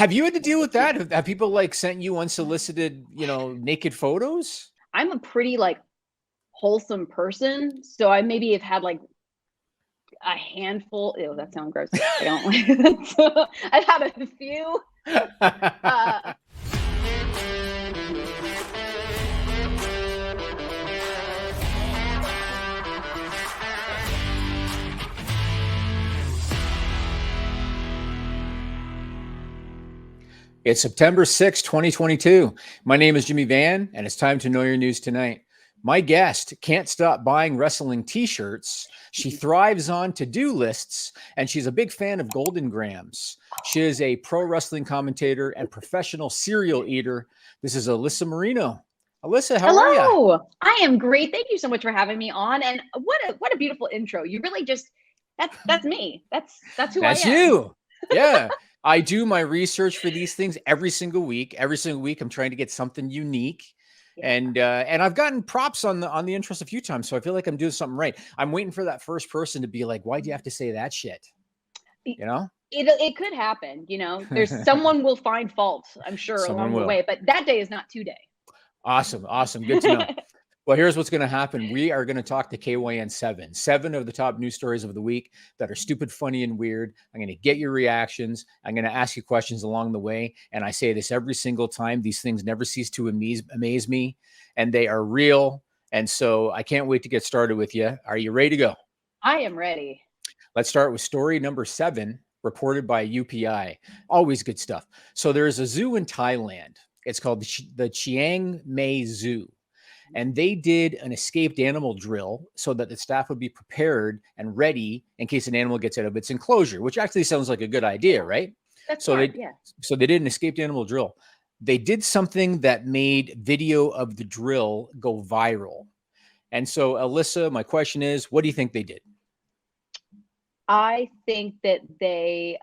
Have you had to deal with that? Have people like sent you unsolicited, naked photos? I'm a pretty like wholesome person, so I maybe have had like a handful. Ew, that sounds gross. I don't like that. So I've had a few. Uh, It's September 6th, 2022. My name is Jimmy Van, and it's time to know your news tonight. My guest can't stop buying wrestling t-shirts. She thrives on to-do lists, and she's a big fan of Golden Grams. She is a pro wrestling commentator and professional cereal eater. This is Alyssa Marino. Alyssa, how are you? Hello. I am great. Thank you so much for having me on. And what a beautiful intro. You really just that's me. That's who I am. That's you. Yeah. I do my research for these things every single week. Every single week, I'm trying to get something unique, Yeah. and I've gotten props on the interest a few times, so I feel like I'm doing something right. I'm waiting for that first person to be like, "Why do you have to say that shit?" You know? It could happen, There's someone will find fault, I'm sure, Someone along the will. way, but that day is not today. Awesome. Good to know. Well, here's what's going to happen. We are going to talk to KYN 7 of the top news stories of the week that are stupid, funny, and weird. I'm going to get your reactions. I'm going to ask you questions along the way. And I say this every single time. These things never cease to amaze me, and they are real. And so I can't wait to get started with you. Are you ready to go? I am ready. Let's start with story number 7, reported by UPI. Always good stuff. So there's a zoo in Thailand. It's called the Chiang Mai Zoo. And they did an escaped animal drill so that the staff would be prepared and ready in case an animal gets out of its enclosure, which actually sounds like a good idea, right? That's So smart, so they did an escaped animal drill. They did something that made video of the drill go viral. And so, Alyssa, my question is, what do you think they did? I think that they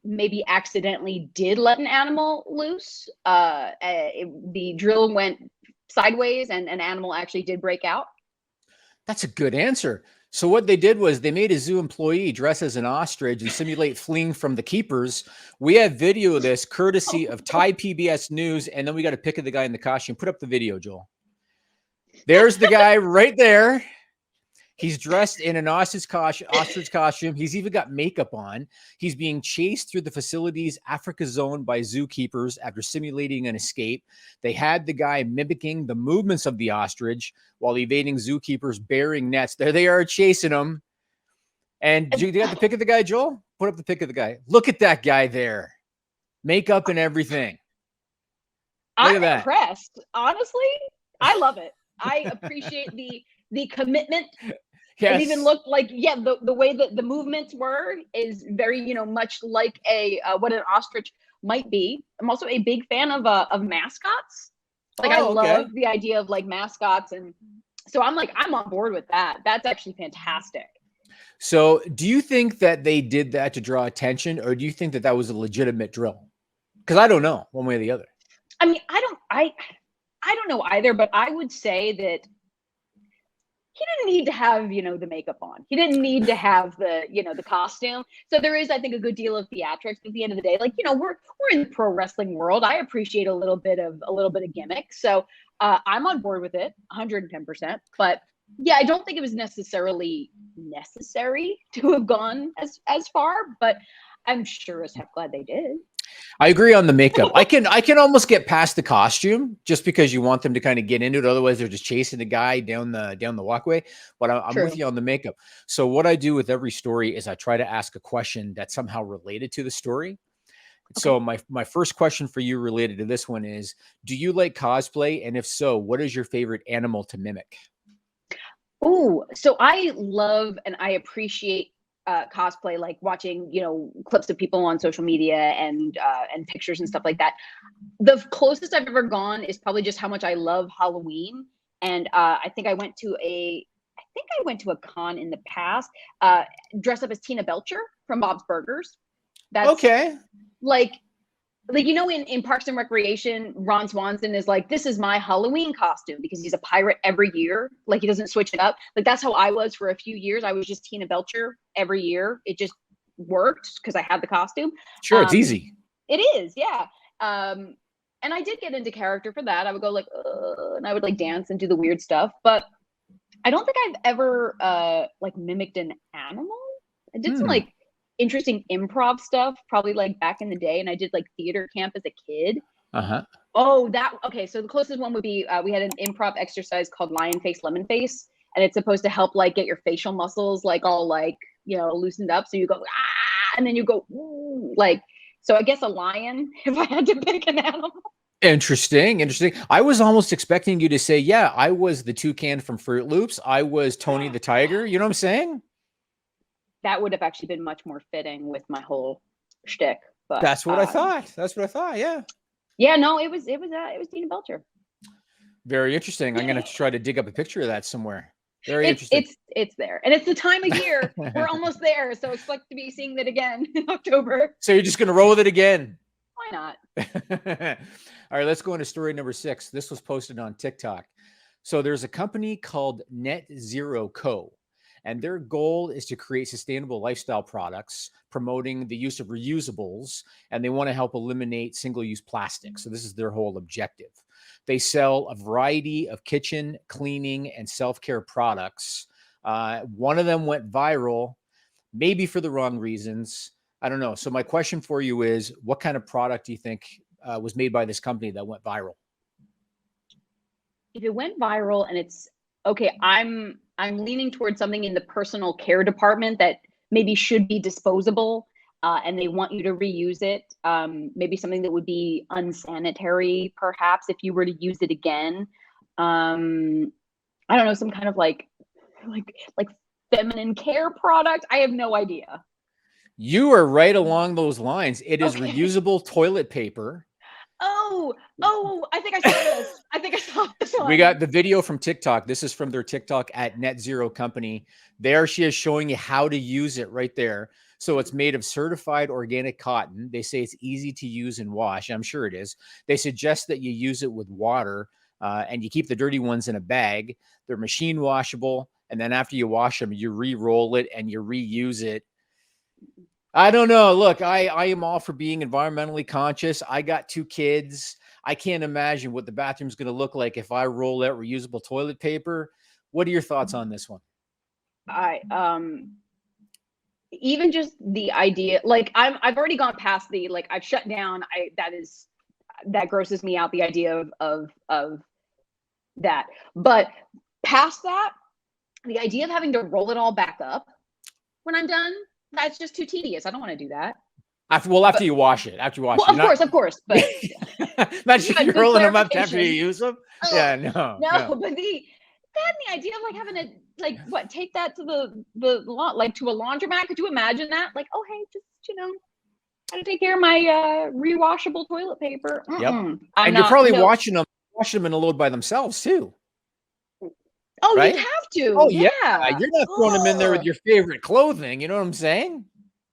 maybe accidentally did let an animal loose. The drill went sideways and an animal actually did break out. That's a good answer. So what they did was they made a zoo employee dress as an ostrich and simulate fleeing from the keepers. We have video of this courtesy of Thai PBS News, and then we got a pic of the guy in the costume. Put up the video, Joel. There's the guy right there. He's dressed in an ostrich costume. He's even got makeup on. He's being chased through the facility's Africa zone by zookeepers after simulating an escape. They had the guy mimicking the movements of the ostrich while evading zookeepers bearing nets. There they are chasing him. And you got the pic of the guy, Joel? Put up the pic of the guy. Look at that guy there. Makeup and everything. I'm impressed. Honestly, I love it. I appreciate the commitment. Yes. It even looked like, the way that the movements were is very, much like what an ostrich might be. I'm also a big fan of mascots. Like, I love the idea of like mascots. And so I'm on board with that. That's actually fantastic. So do you think that they did that to draw attention, or do you think that that was a legitimate drill? Because I don't know one way or the other. I mean, I don't know either, but I would say that he didn't need to have, the makeup on. He didn't need to have the, the costume. So there is, I think, a good deal of theatrics. But at the end of the day, like, we're in the pro wrestling world. I appreciate a little bit of gimmick. So I'm on board with it, 110%. But yeah, I don't think it was necessarily necessary to have gone as far. But I'm sure as heck glad they did. I agree on the makeup. I can almost get past the costume just because you want them to kind of get into it. Otherwise, they're just chasing the guy down the walkway. But I'm with you on the makeup. So what I do with every story is I try to ask a question that's somehow related to the story. Okay. So my first question for you related to this one is, do you like cosplay? And if so, what is your favorite animal to mimic? Oh, so I love and I appreciate cosplay, like watching, clips of people on social media and pictures and stuff like that. The closest I've ever gone is probably just how much I love Halloween. And I think I went to a con in the past, dressed up as Tina Belcher from Bob's Burgers. That's okay. Like in Parks and Recreation, Ron Swanson is like, this is my Halloween costume because he's a pirate every year. Like, he doesn't switch it up. Like, that's how I was for a few years. I was just Tina Belcher every year. It just worked because I had the costume. Sure, it's easy. It is, yeah. And I did get into character for that. I would go like, and I would like dance and do the weird stuff. But I don't think I've ever like mimicked an animal. I did some like interesting improv stuff, probably like back in the day, and I did like theater camp as a kid. Oh, okay. So the closest one would be we had an improv exercise called Lion Face, Lemon Face, and it's supposed to help like get your facial muscles like all like loosened up. So you go and then you go like. So I guess a lion, if I had to pick an animal. Interesting. I was almost expecting you to say, yeah, I was the toucan from Fruit Loops. I was Tony the tiger. You know what I'm saying? That would have actually been much more fitting with my whole shtick. But that's what I thought. Yeah. Yeah. No, it was Dina Belcher. Very interesting. I'm gonna try to dig up a picture of that somewhere. Very interesting. It's there, and it's the time of year. We're almost there, so expect to be seeing that again in October. So you're just gonna roll with it again? Why not? All right, let's go into story number 6. This was posted on TikTok. So there's a company called Net Zero Co. And their goal is to create sustainable lifestyle products, promoting the use of reusables, and they want to help eliminate single-use plastic. So this is their whole objective. They sell a variety of kitchen, cleaning, and self-care products. One of them went viral, maybe for the wrong reasons. I don't know. So my question for you is, what kind of product do you think was made by this company that went viral? If it went viral and it's okay, I'm leaning towards something in the personal care department that maybe should be disposable, and they want you to reuse it. Maybe something that would be unsanitary, perhaps, if you were to use it again. I don't know, some kind of like feminine care product. I have no idea. You are right along those lines. It is reusable toilet paper. Oh, I think I saw this one. We got the video from TikTok. This is from their TikTok at Net Zero Company. There she is showing you how to use it right there. So it's made of certified organic cotton. They say it's easy to use and wash. I'm sure it is. They suggest that you use it with water and you keep the dirty ones in a bag. They're machine washable. And then after you wash them, you re-roll it and you reuse it. I don't know. Look, I am all for being environmentally conscious. I got 2 kids. I can't imagine what the bathroom's going to look like if I roll out reusable toilet paper. What are your thoughts on this one? Even just the idea, like I've already gone past the like I've shut down. That grosses me out. The idea of that, but past that, the idea of having to roll it all back up when I'm done. That's just too tedious. I don't want to do that. After you wash it. After you wash it. Of course. But imagine you're rolling them up after you use them. Yeah, no. But the idea of like having to like take that to the like to a laundromat. Could you imagine that? Like, oh hey, just how to take care of my rewashable toilet paper. Yep. And you're probably washing them in a load by themselves too. Oh, right? You'd have to. Oh, yeah. You're not throwing them in there with your favorite clothing. You know what I'm saying?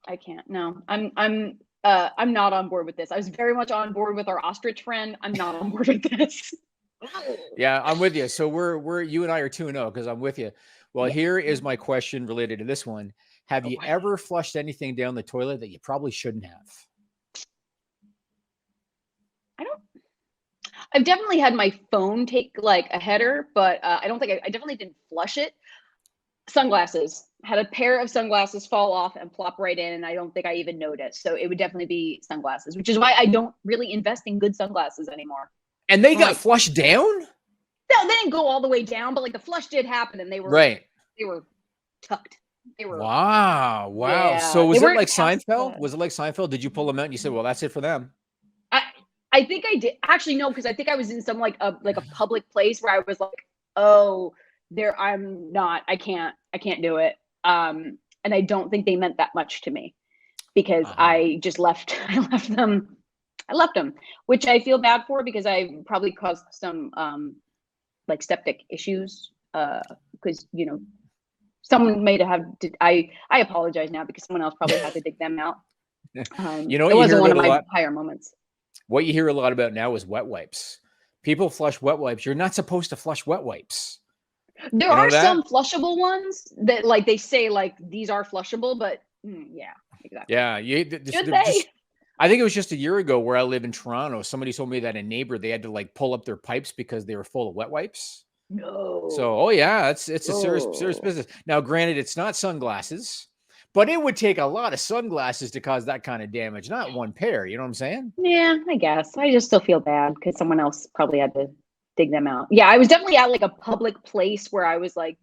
I can't. No, I'm not on board with this. I was very much on board with our ostrich friend. I'm not on board with this. Yeah, I'm with you. So we're you and I are 2-0 because I'm with you. Well, here is my question related to this one. Have you ever flushed anything down the toilet that you probably shouldn't have? I've definitely had my phone take like a header, but I don't think I definitely didn't flush it. Sunglasses. Had a pair of sunglasses fall off and plop right in, and I don't think I even noticed. So it would definitely be sunglasses, which is why I don't really invest in good sunglasses anymore. And they got flushed down? No, they didn't go all the way down, but like the flush did happen, and they were They were tucked. They were. Wow. Yeah, so was it like Seinfeld? Was it like Seinfeld? Did you pull them out and you said, "Well, that's it for them"? I think I did. Actually, no, because I think I was in some like a public place where I was like, oh, I can't do it. And I don't think they meant that much to me because I just left them, which I feel bad for because I probably caused some like septic issues because someone may have I apologize now because someone else probably had to dig them out. It wasn't one of my higher moments. What you hear a lot about now is wet wipes. People flush wet wipes. You're not supposed to flush wet wipes. There are some flushable ones that like they say like these are flushable, but yeah, exactly. Yeah, I think it was just a year ago where I live in Toronto. Somebody told me that a neighbor, they had to like pull up their pipes because they were full of wet wipes. No. So, oh yeah, it's a serious business. Now, granted, it's not sunglasses, but it would take a lot of sunglasses to cause that kind of damage, not one pair. You know what I'm saying? Yeah, I guess. I just still feel bad because someone else probably had to dig them out. Yeah, I was definitely at like a public place where I was like,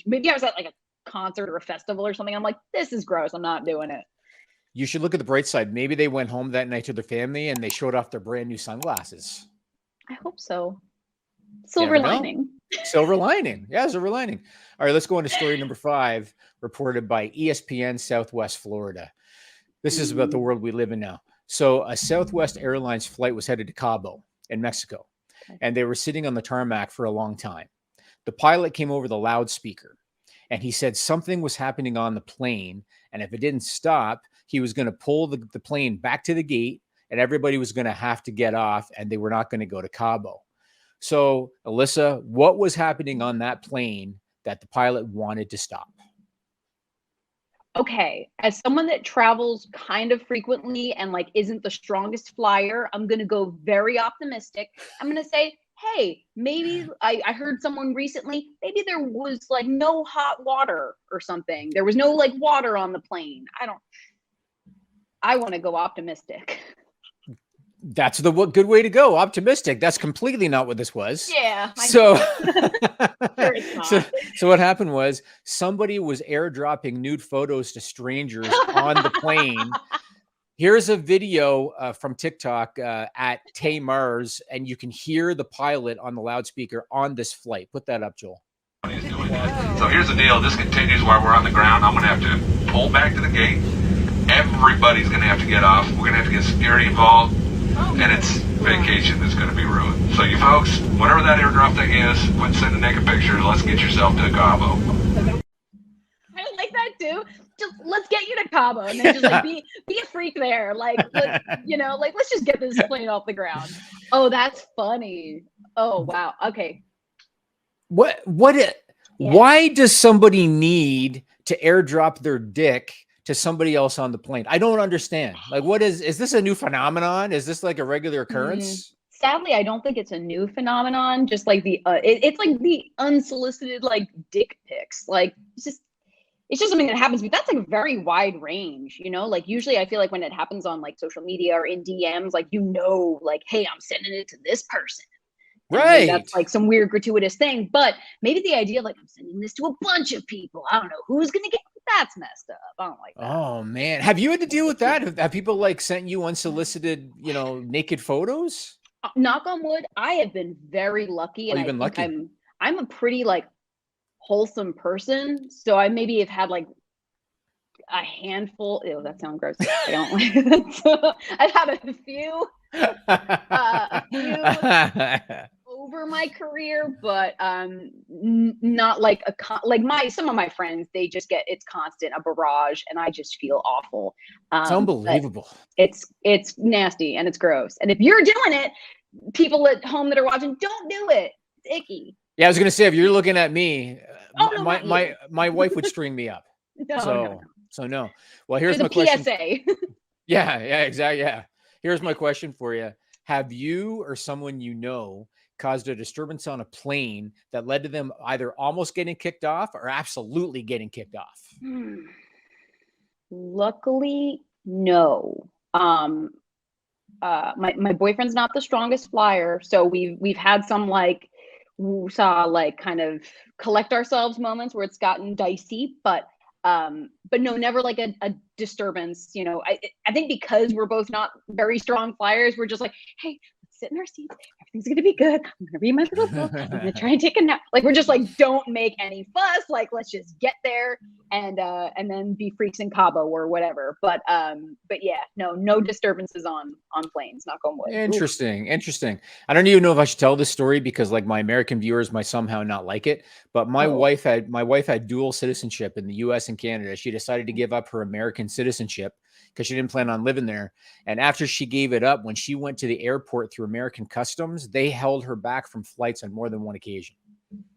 maybe I was at like a concert or a festival or something. I'm like, this is gross. I'm not doing it. You should look at the bright side. Maybe they went home that night to their family and they showed off their brand new sunglasses. I hope so. Silver lining. Silver lining. Yeah, silver lining. All right, let's go on to story number 5, reported by ESPN Southwest Florida. This is about the world we live in now. So a Southwest Airlines flight was headed to Cabo in Mexico, and they were sitting on the tarmac for a long time. The pilot came over the loudspeaker, and he said something was happening on the plane, and if it didn't stop, he was going to pull the plane back to the gate, and everybody was going to have to get off, and they were not going to go to Cabo. So, Alyssa, what was happening on that plane that the pilot wanted to stop? Okay, as someone that travels kind of frequently and like isn't the strongest flyer, I'm going to go very optimistic. I'm going to say, hey, maybe I heard someone recently, maybe there was like no hot water or something. There was no like water on the plane. I want to go optimistic. That's the good way to go. Optimistic. That's completely not what this was. Yeah. So, Sure it's not. so what happened was somebody was airdropping nude photos to strangers on the plane. Here's a video from TikTok at Tay Mars, and you can hear the pilot on the loudspeaker on this flight. Put that up, Joel. He's doing that. So here's the deal. This continues while we're on the ground. I'm going to have to pull back to the gate. Everybody's going to have to get off. We're going to have to get security involved. And it's vacation that's going to be ruined. So you folks, whatever that airdrop thing is, quit sending naked pictures. Let's get yourself to Cabo. I like that too. Just let's get you to Cabo and then just like be a freak there. Like let's just get this plane off the ground. Oh, that's funny. Oh wow. Okay. Why does somebody need to airdrop their dick to somebody else on the plane? I don't understand. Like, is this a new phenomenon? Is this like a regular occurrence? Sadly, I don't think it's a new phenomenon. Just like it's like the unsolicited like dick pics. Like it's just something that happens, but that's like a very wide range, you know? Like usually I feel like when it happens on like social media or in DMs, like, like, hey, I'm sending it to this person. Right. That's like some weird gratuitous thing. But maybe the idea of like, I'm sending this to a bunch of people. I don't know who's going to get, that's messed up. I don't like that. Oh man. Have you had to deal with that? Have people like sent you unsolicited, naked photos? Knock on wood. I have been very lucky. And you've been lucky. I'm a pretty like wholesome person. So I maybe have had like a handful. Ew, that sounds gross. I don't like that. I've had a few over my career, but not like some of my friends, they just get, it's constant, a barrage, and I just feel awful. It's unbelievable. It's nasty and it's gross. And if you're doing it, people at home that are watching, don't do it. It's icky. Yeah, I was gonna say, if you're looking at me, no, my wife would string me up. So no. Well, here's my question. PSA. Yeah, exactly. Yeah. Here's my question for you. Have you or someone caused a disturbance on a plane that led to them either almost getting kicked off or absolutely getting kicked off? Luckily, no. My boyfriend's not the strongest flyer, so we've had some like kind of collect ourselves moments where it's gotten dicey, but no, never like a disturbance. I think because we're both not very strong flyers, we're just like, hey, let's sit in our seats. Everything's gonna be good. I'm gonna read my little book. I'm gonna try and take a nap. Like, we're just like, don't make any fuss. Like, let's just get there and then be freaks in Cabo or whatever. But yeah, no disturbances on planes. Knock on wood. Interesting. I don't even know if I should tell this story because like my American viewers might somehow not like it. But my wife had dual citizenship in the U.S. and Canada. She decided to give up her American citizenship because she didn't plan on living there. And after she gave it up, when she went to the airport through American customs, they held her back from flights on more than one occasion.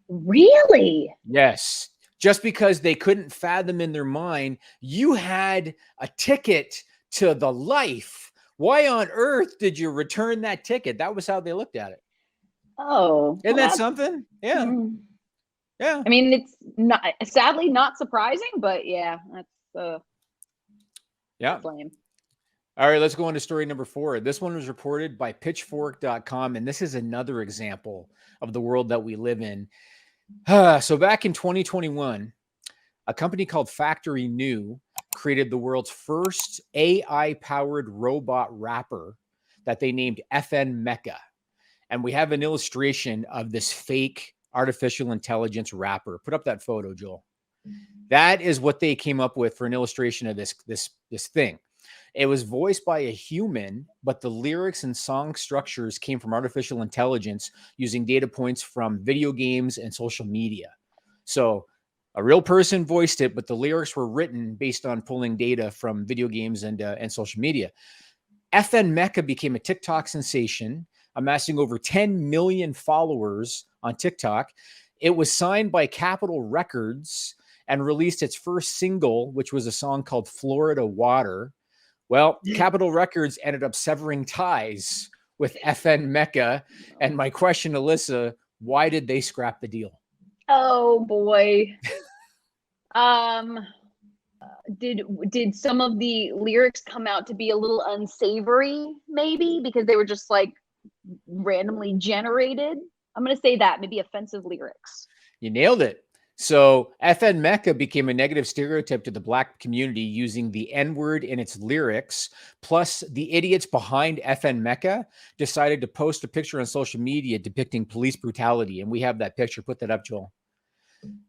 Really? Yes. Just because they couldn't fathom in their mind, you had a ticket to the life Why on earth did you return that ticket? That was how they looked at it. Oh, Isn't well, that something? Yeah. Yeah. I mean, it's not sadly not surprising, but yeah, that's lame. All right, let's go on to story number 4. This one was reported by pitchfork.com, and this is another example of the world that we live in. So back in 2021, a company called Factory New created the world's first AI-powered robot rapper that they named FN Meka. And we have an illustration of this fake artificial intelligence rapper. Put up that photo, Joel. That is what they came up with for an illustration of this thing. It was voiced by a human, but the lyrics and song structures came from artificial intelligence using data points from video games and social media. So a real person voiced it, but the lyrics were written based on pulling data from video games and social media. FN Meka became a TikTok sensation, amassing over 10 million followers on TikTok. It was signed by Capitol Records and released its first single, which was a song called Florida Water. Well, Capitol Records ended up severing ties with FN Meka. And my question, Alyssa, why did they scrap the deal? Oh boy. Did some of the lyrics come out to be a little unsavory, maybe because they were just like randomly generated? I'm going to say that, maybe offensive lyrics. You nailed it. So FN Meka became a negative stereotype to the Black community using the N-word in its lyrics. Plus, the idiots behind FN Meka decided to post a picture on social media depicting police brutality. And we have that picture. Put that up, Joel.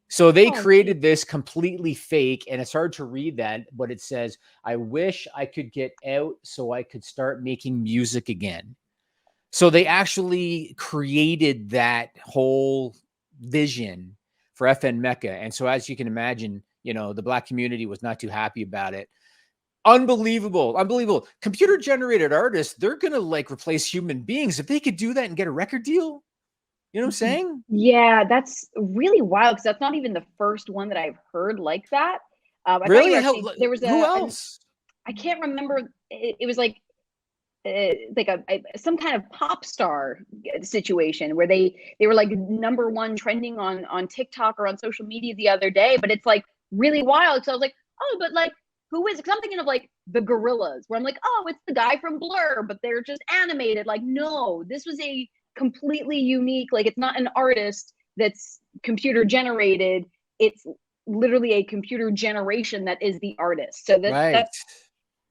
So they created this completely fake, and it's hard to read that, but it says, "I wish I could get out so I could start making music again." So they actually created that whole vision for FN Meka. And so as you can imagine, you know, the Black community was not too happy about it. Unbelievable. Unbelievable. Computer generated artists, they're going to like replace human beings. If they could do that and get a record deal, you know what I'm saying? Yeah, that's really wild because that's not even the first one that I've heard like that. Really? There was who else? I can't remember. It was like some kind of pop star situation where they were like #1 trending on TikTok or on social media the other day. But it's like really wild. So I was like, oh, but like who is it? Because I'm thinking of like the Gorillas, where I'm like, oh, it's the guy from Blur, but they're just animated. Like, no, this was a completely unique, like it's not an artist that's computer generated, it's literally a computer generation that is the artist. So that's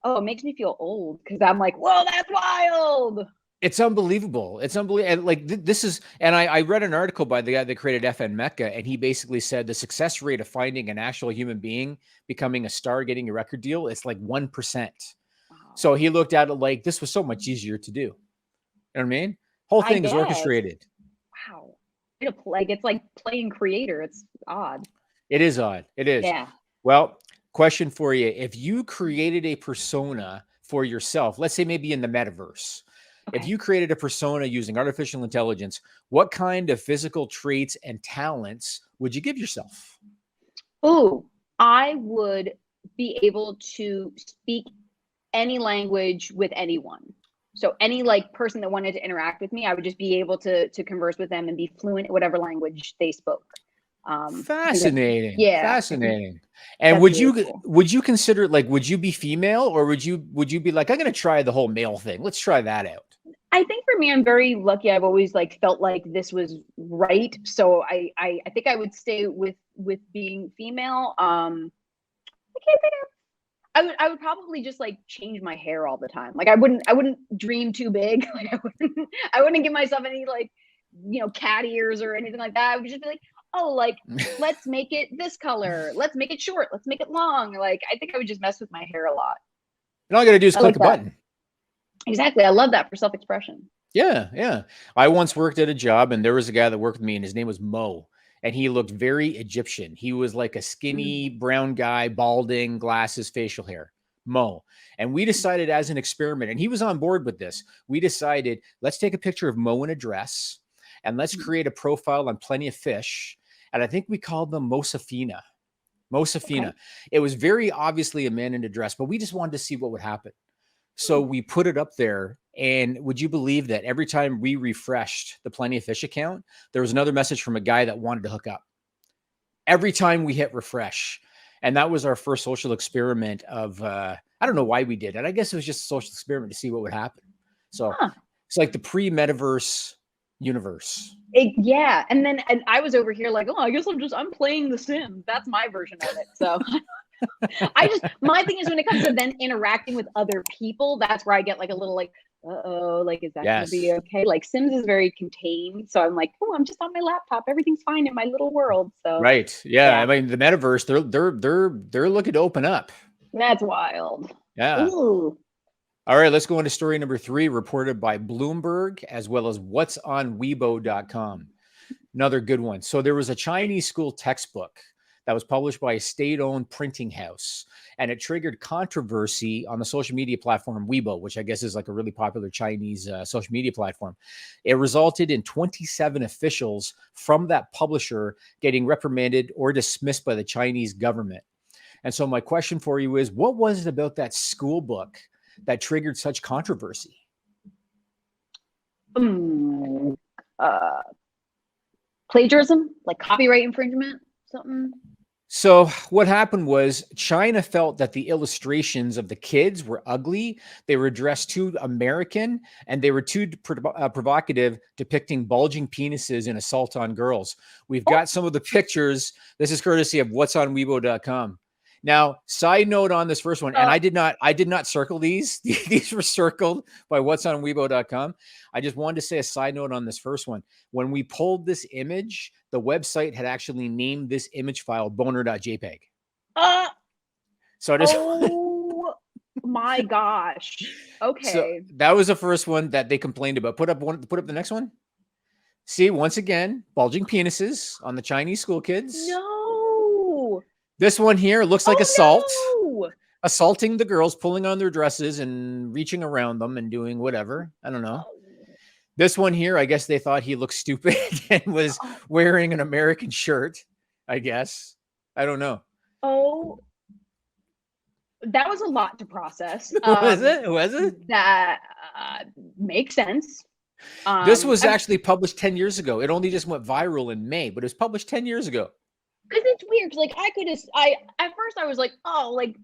it makes me feel old because I'm like, whoa, that's wild. It's unbelievable. It's unbelievable. And like this is, and I read an article by the guy that created FN Meka, and he basically said the success rate of finding an actual human being becoming a star, getting a record deal, is like 1%. Wow. So he looked at it like this was so much easier to do. You know what I mean? Whole thing is orchestrated. Wow. Like it's like playing creator. It's odd. It is odd. It is. Yeah. Well, question for you. If you created a persona for yourself, let's say maybe in the metaverse, if you created a persona using artificial intelligence, what kind of physical traits and talents would you give yourself? Oh, I would be able to speak any language with anyone. So any like person that wanted to interact with me, I would just be able to converse with them and be fluent in whatever language they spoke. Fascinating. Yeah. Fascinating. And would you consider, like, would you be female, or would you be like, I'm going to try the whole male thing. Let's try that out. I think for me, I'm very lucky. I've always like felt like this was right. So I think I would stay with being female. I can't think of. I would probably just like change my hair all the time. Like I wouldn't dream too big. Like I wouldn't give myself any like, you know, cat ears or anything like that. I would just be like, oh, like let's make it this color. Let's make it short. Let's make it long. Like I think I would just mess with my hair a lot. And all I got to do is click a button. Exactly. I love that for self-expression. Yeah. Yeah. I once worked at a job, and there was a guy that worked with me, and his name was Mo. And he looked very Egyptian. He was like a skinny brown guy, balding, glasses, facial hair, Mo. And we decided as an experiment, and he was on board with this, we decided, let's take a picture of Mo in a dress, and let's create a profile on Plenty of Fish. And I think we called them Mosafina. Mosafina. Okay. It was very obviously a man in a dress, but we just wanted to see what would happen. So we put it up there, and would you believe that every time we refreshed the Plenty of Fish account, there was another message from a guy that wanted to hook up. Every time we hit refresh. And that was our first social experiment of, I don't know why we did it. I guess it was just a social experiment to see what would happen. So it's like the pre-metaverse universe. Yeah. And I was over here like, oh, I guess I'm playing The Sims. That's my version of it. So my thing is when it comes to then interacting with other people, that's where I get like a little like, uh-oh, like, is that going to be okay? Like Sims is very contained. So I'm like, oh, I'm just on my laptop. Everything's fine in my little world. So right. Yeah. I mean, the metaverse, they're looking to open up. That's wild. Yeah. Ooh. All right, let's go into story number 3, reported by Bloomberg, as well as whatsonweibo.com. Another good one. So there was a Chinese school textbook that was published by a state-owned printing house, and it triggered controversy on the social media platform Weibo, which I guess is like a really popular Chinese social media platform. It resulted in 27 officials from that publisher getting reprimanded or dismissed by the Chinese government. And so my question for you is, what was it about that school book that triggered such controversy? Plagiarism, like copyright infringement, something. So what happened was China felt that the illustrations of the kids were ugly. They were dressed too American, and they were too provocative, depicting bulging penises and assault on girls. We've got some of the pictures. This is courtesy of whatsonweibo.com. Now, side note on this first one, and I did not circle these. These were circled by whatsonweibo.com. I just wanted to say a side note on this first one. When we pulled this image, the website had actually named this image file boner.jpg. So just oh my gosh. Okay. So that was the first one that they complained about. Put up the next one. See, once again, bulging penises on the Chinese school kids. No. This one here looks like assault. No. Assaulting the girls, pulling on their dresses and reaching around them and doing whatever. I don't know. This one here, I guess they thought he looked stupid and was wearing an American shirt, I guess. I don't know. Oh, that was a lot to process. Was it? That makes sense. This was actually published 10 years ago. It only just went viral in May, but it was published 10 years ago. Because it's weird. Like at first I was like, oh, like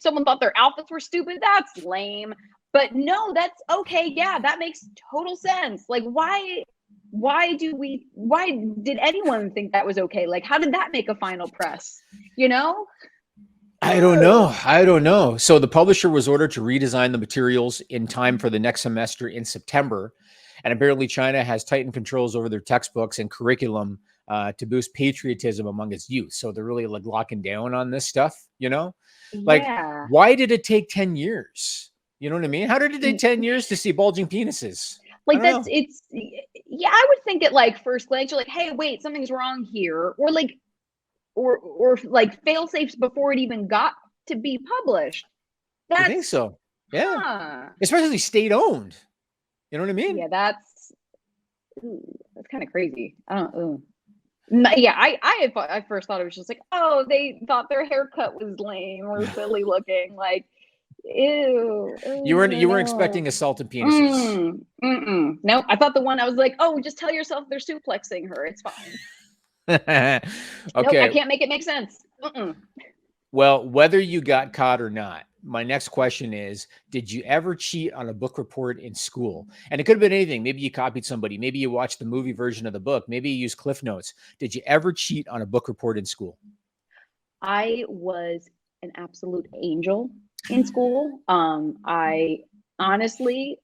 someone thought their outfits were stupid. That's lame. But no, that's okay. Yeah, that makes total sense. Like, why did anyone think that was okay? Like, how did that make a final press? You know? I don't know. So the publisher was ordered to redesign the materials in time for the next semester in September. And apparently China has tightened controls over their textbooks and curriculum to boost patriotism among its youth. So they're really like locking down on this stuff, you know? Like, why did it take 10 years? You know what I mean? How did it take 10 years to see bulging penises? Like I would think at like first glance, you're like, hey, wait, something's wrong here. Or like fail safes before it even got to be published. I think so. Yeah. Especially state owned. You know what I mean? Yeah, that's kind of crazy. I don't know. Yeah, I first thought it was just like, oh, they thought their haircut was lame or silly looking. Like, ew. You weren't expecting assaulted penises. No, I thought I was like, oh, just tell yourself they're suplexing her. It's fine. Okay. Nope, I can't make it make sense. Well, whether you got caught or not, my next question is, did you ever cheat on a book report in school? And it could have been anything. Maybe you copied somebody. Maybe you watched the movie version of the book. Maybe you used Cliff Notes. Did you ever cheat on a book report in school? I was an absolute angel in school. I honestly,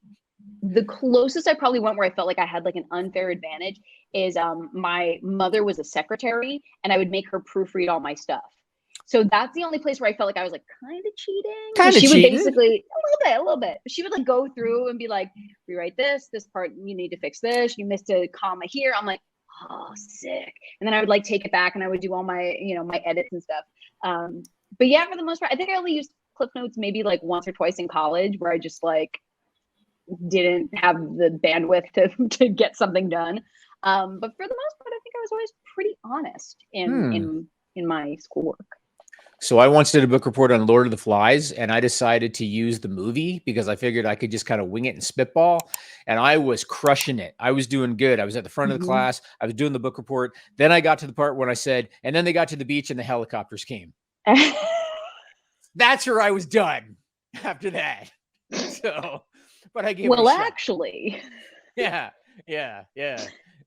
the closest I probably went where I felt like I had like an unfair advantage is my mother was a secretary and I would make her proofread all my stuff. So that's the only place where I felt like I was like kind of cheating. She would basically a little bit. She would like go through and be like, rewrite this part, you need to fix this. You missed a comma here. I'm like, oh, sick. And then I would like take it back and I would do all my, my edits and stuff. But yeah, for the most part, I think I only used Cliff Notes maybe like once or twice in college where I just like didn't have the bandwidth to get something done. But for the most part, I think I was always pretty honest in my schoolwork. So I once did a book report on Lord of the Flies, and I decided to use the movie because I figured I could just kind of wing it and spitball. And I was crushing it. I was doing good. I was at the front of the class. I was doing the book report. Then I got to the part when I said, and then they got to the beach and the helicopters came. That's where I was done after that. So, but I gave it a shot. Actually. Yeah.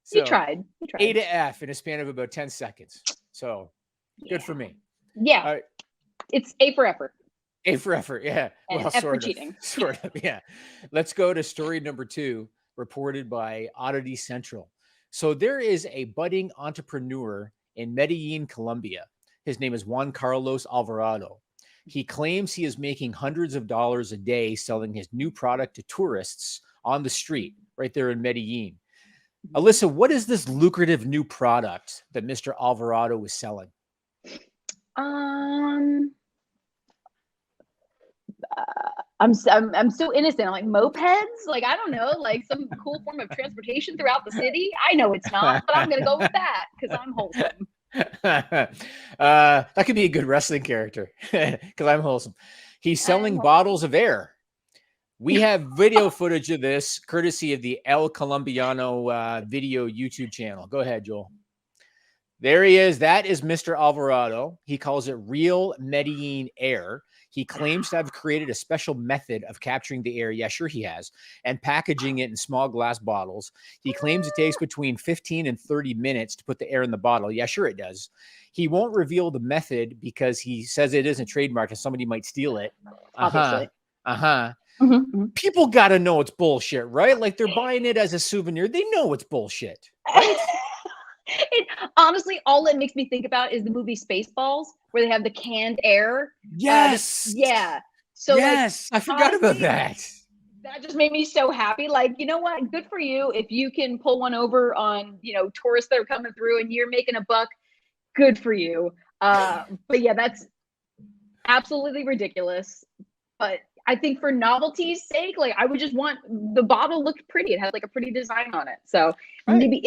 So, You tried. A to F in a span of about 10 seconds. So good for me. Yeah. It's A for effort. A for effort. Yeah. And F for cheating. Sort of. Yeah. Let's go to story number 2, reported by Oddity Central. So there is a budding entrepreneur in Medellin, Colombia. His name is Juan Carlos Alvarado. He claims he is making hundreds of dollars a day selling his new product to tourists on the street right there in Medellin. Alyssa, what is this lucrative new product that Mr. Alvarado is selling? I'm so innocent. I'm like mopeds, like I don't know, like some cool form of transportation throughout the city. I know it's not, but I'm gonna go with that because I'm wholesome. That could be a good wrestling character because I'm wholesome. He's selling bottles of air. We have video footage of this courtesy of the El Colombiano video YouTube channel. Go ahead, Joel. There he is. That is Mr. Alvarado. He calls it real Medellin air. He claims to have created a special method of capturing the air. Yeah, sure he has. And packaging it in small glass bottles. He claims it takes between 15 and 30 minutes to put the air in the bottle. Yeah, sure it does. He won't reveal the method because he says it isn't trademarked and somebody might steal it. Obviously. People got to know it's bullshit, right? Like they're buying it as a souvenir. They know it's bullshit. Right? Honestly, all it makes me think about is the movie Spaceballs, where they have the canned air. Yes. Yeah. So yes, I forgot about that. That just made me so happy. Like, you know what? Good for you. If you can pull one over on, tourists that are coming through and you're making a buck, good for you. But yeah, that's absolutely ridiculous. But I think for novelty's sake, like I would just want the bottle looked pretty. It has like a pretty design on it. So maybe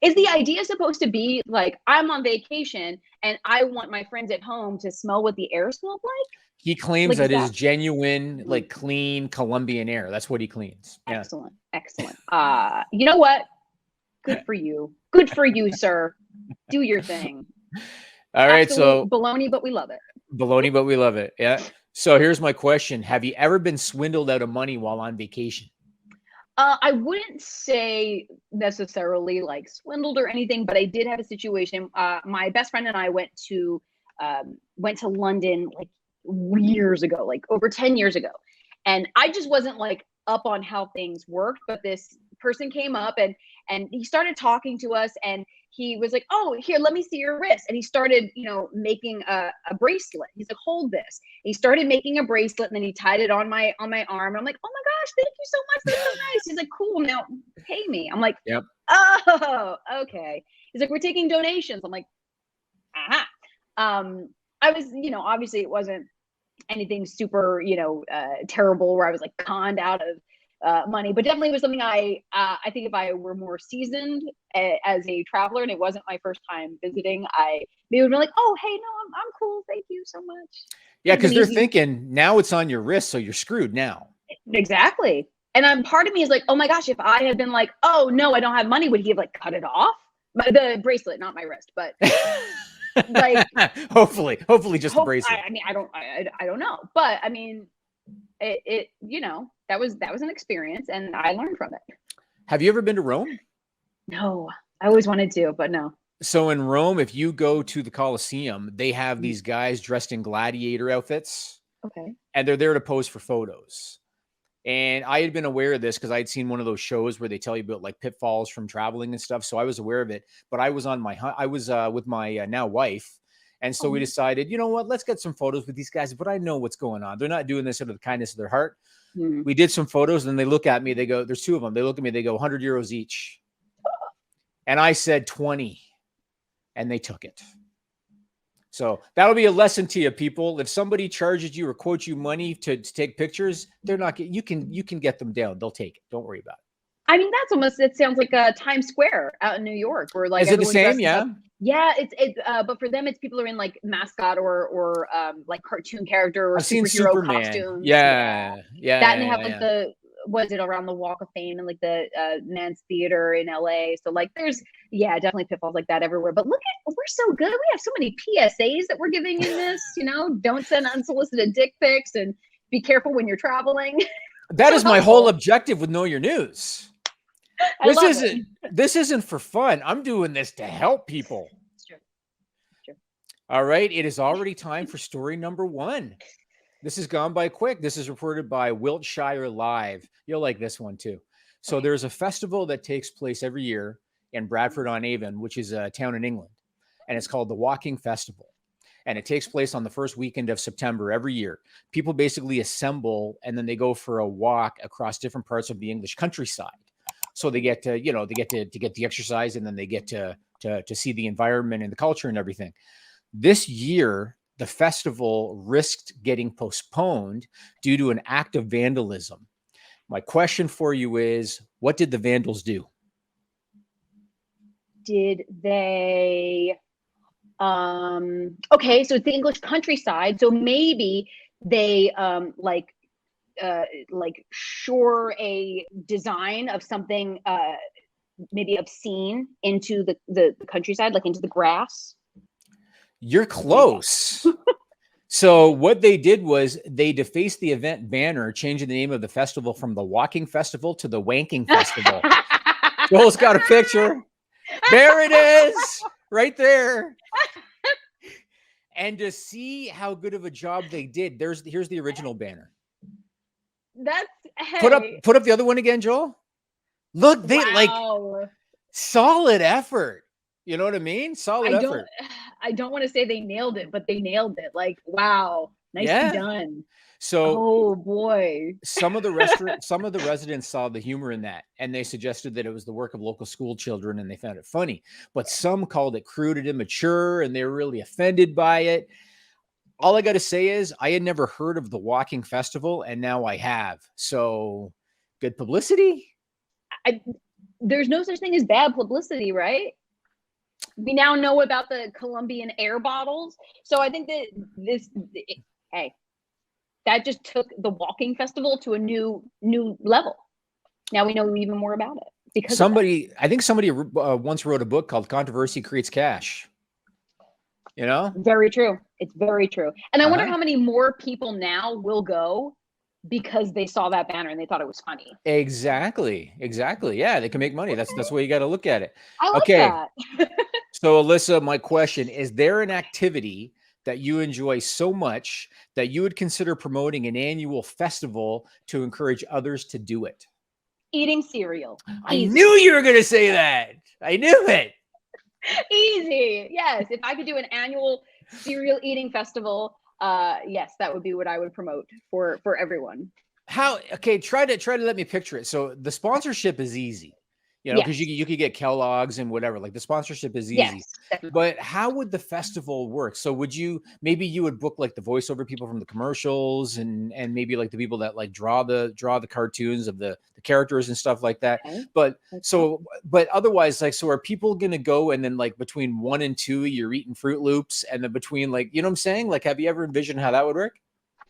is the idea supposed to be like I'm on vacation and I want my friends at home to smell what the air smelled like? He claims that it is genuine, like clean Colombian air. That's what he claims. Yeah. Excellent. You know what? Good for you. Good for you, sir. Do your thing. All right. Absolute baloney, but we love it. Baloney, but we love it. Yeah. So here's my question. Have you ever been swindled out of money while on vacation? I wouldn't say necessarily like swindled or anything, but I did have a situation. My best friend and I went to London like years ago, like over 10 years ago. And I just wasn't like up on how things worked, but this person came up and he started talking to us and he was like, oh, here, let me see your wrist. And he started, making a bracelet. He's like, hold this. He started making a bracelet and then he tied it on my arm. And I'm like, oh my gosh, thank you so much. That's so nice. He's like, cool, now pay me. I'm like, yep. Oh, okay. He's like, we're taking donations. I'm like, aha. I was, obviously it wasn't anything super, terrible where I was like conned out of money, but definitely was something I think if I were more seasoned as a traveler and it wasn't my first time visiting, they would be like, oh, hey, no, I'm cool. Thank you so much. Yeah. Cause they're thinking now it's on your wrist. So you're screwed now. Exactly. And part of me is like, oh my gosh, if I had been like, oh no, I don't have money, would he have like cut it off? The bracelet, not my wrist, but like hopefully just the bracelet. I mean, I don't know, but I mean, it that was an experience and I learned from it. Have you ever been to Rome? No, I always wanted to, but no. So in Rome, if you go to the Colosseum, they have these guys dressed in gladiator outfits. Okay. And they're there to pose for photos. And I had been aware of this because I had seen one of those shows where they tell you about like pitfalls from traveling and stuff. So I was aware of it, but I was with my now wife. And so we decided, you know what, let's get some photos with these guys, but I know what's going on. They're not doing this out of the kindness of their heart. We did some photos and they look at me, they go, there's two of them. They look at me, they go 100 euros each. And I said 20 and they took it. So that'll be a lesson to you, people. If somebody charges you or quotes you money to take pictures, they're not, you can get them down. They'll take it. Don't worry about it. I mean, it sounds like Times Square out in New York where like, is it the same? Yeah. Yeah, but for them, it's people are in like mascot or like cartoon character or I've seen superhero Superman. costumes. Yeah. That, and they have like was it around the Walk of Fame and like the Nance Theater in LA. So like there's definitely pitfalls like that everywhere. But look at, we're so good. We have so many PSAs that we're giving in this, don't send unsolicited dick pics and be careful when you're traveling. That is my whole objective with Know Your News. This isn't for fun. I'm doing this to help people. It's true. It's true. All right. It is already time for story number 1. This has gone by quick. This is reported by Wiltshire Live. You'll like this one too. So there's a festival that takes place every year in Bradford-on-Avon, which is a town in England. And it's called the Walking Festival. And it takes place on the first weekend of September every year. People basically assemble and then they go for a walk across different parts of the English countryside. So they get to, get the exercise, and then they get to see the environment and the culture and everything. This year, the festival risked getting postponed due to an act of vandalism. My question for you is, what did the vandals do? Did they, okay, so it's the English countryside. So maybe they, shore a design of something maybe obscene into the countryside, like into the grass. You're close. So what they did was they defaced the event banner, changing the name of the festival from the Walking Festival to the Wanking Festival. Joel's got a picture. There it is, right there. And to see how good of a job they did, here's the original banner. That's, hey. Put up the other one again, Joel. Look, they like solid effort. You know what I mean? Solid effort. I don't want to say they nailed it, but they nailed it. Like, wow, nicely done. So, oh boy, some of the residents saw the humor in that, and they suggested that it was the work of local school children, and they found it funny. But some called it crude and immature, and they were really offended by it. All I got to say is I had never heard of the Walking Festival, and now I have. So, good publicity? There's no such thing as bad publicity, right? We now know about the Colombian air bottles. So I think that that just took the Walking Festival to a new level. Now we know even more about it. Because I think somebody once wrote a book called Controversy Creates Cash. Very true. It's very true. And I wonder how many more people now will go because they saw that banner and they thought it was funny. Exactly. Yeah, they can make money. That's the way you got to look at it. I like that. So Alyssa, my question, is there an activity that you enjoy so much that you would consider promoting an annual festival to encourage others to do it? Eating cereal. I knew you were going to say that. I knew it. Easy. Yes. If I could do an annual cereal eating festival, yes, that would be what I would promote for everyone. How? Okay, try to let me picture it. So the sponsorship is easy, because you could get Kellogg's and whatever. Like the sponsorship is easy. Yes, but how would the festival work? So maybe you would book like the voiceover people from the commercials and maybe like the people that like draw the cartoons of the characters and stuff like that. Okay. But otherwise, like, so are people gonna go and then like between 1 and 2 you're eating Fruit Loops, and then between, like, you know what I'm saying? Like, have you ever envisioned how that would work?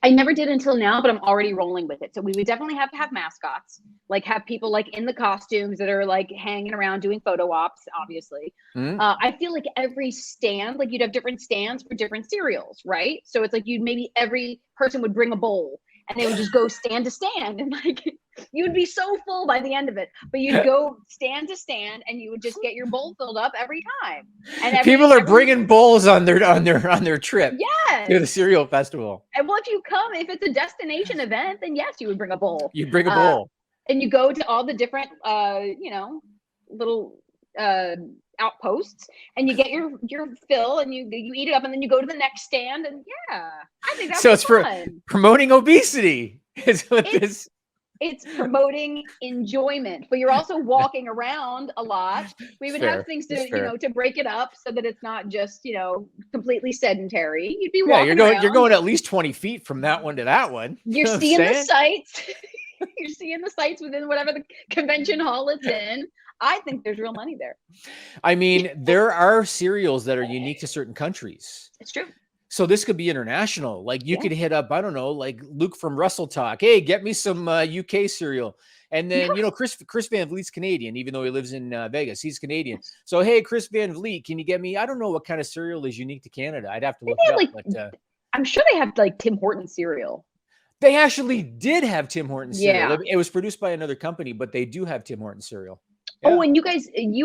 I never did until now, but I'm already rolling with it. So we would definitely have to have mascots, like have people like in the costumes that are like hanging around doing photo ops, obviously. Mm-hmm. I feel like every stand, like you'd have different stands for different cereals, right? So it's like maybe every person would bring a bowl and they would just go stand to stand, and like you'd be so full by the end of it, but you'd go stand to stand and you would just get your bowl filled up every time. And people are bringing bowls on their trip. Yes. To the cereal festival. And well, if it's a destination event, then yes, you would bring a bowl. You bring a bowl. And you go to all the different little outposts, and you get your fill, and you eat it up, and then you go to the next stand, and I think that's so it's fun. Promoting obesity is what this. It's promoting enjoyment, but you're also walking around a lot. We would have things to, to break it up so that it's not just, completely sedentary. You'd be walking around. You're going at least 20 feet from that one to that one. You're seeing the sights. You're seeing the sites within whatever the convention hall it's in. I think there's real money there. I mean, there are cereals that are unique to certain countries. It's true. So this could be international. Like you Yeah. could hit up, I don't know, like Luke from Russell Talk. Hey, get me some UK cereal. And then, you know, Chris Van Vliet's Canadian, even though he lives in Vegas. He's Canadian. So, hey, Chris Van Vliet, can you get me, I don't know what kind of cereal is unique to Canada. I'd have to look it up. Like, but, I'm sure they have like Tim Hortons cereal. they actually did have Tim Hortons cereal. Yeah. It was produced by another company, but they do have Tim Hortons cereal. Oh, and you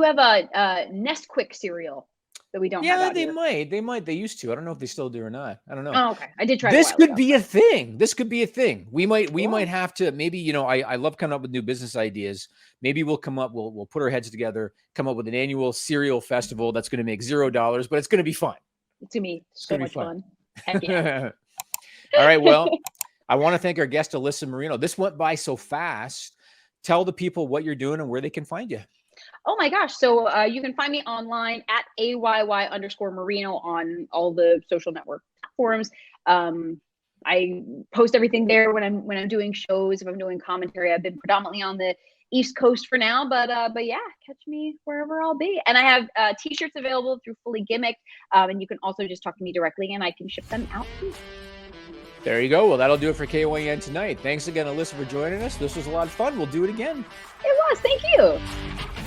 have a Nesquik cereal that we don't have. Yeah, out they here. might. They might. They used to. I don't know if they still do or not. I don't know. Oh, okay. I did try. This a while could ago. be a thing. This could be a thing. We might Cool. have to, maybe, you know, I love coming up with new business ideas. Maybe we'll put our heads together, come up with an annual cereal festival that's going to make $0, but it's going to be fun. To me, so gonna be much fun. fun. Heck yeah. All right. Well, I want to thank our guest, Alyssa Marino. This went by so fast. Tell the people what you're doing and where they can find you. Oh my gosh. So you can find me online at AYY_Marino on all the social network platforms. I post everything there when I'm doing shows, if I'm doing commentary. I've been predominantly on the East Coast for now, but yeah, catch me wherever I'll be. And I have t-shirts available through Fully Gimmicked. And you can also just talk to me directly and I can ship them out too. There you go. Well, that'll do it for KYN tonight. Thanks again, Alyssa, for joining us. This was a lot of fun. We'll do it again. It was. Thank you.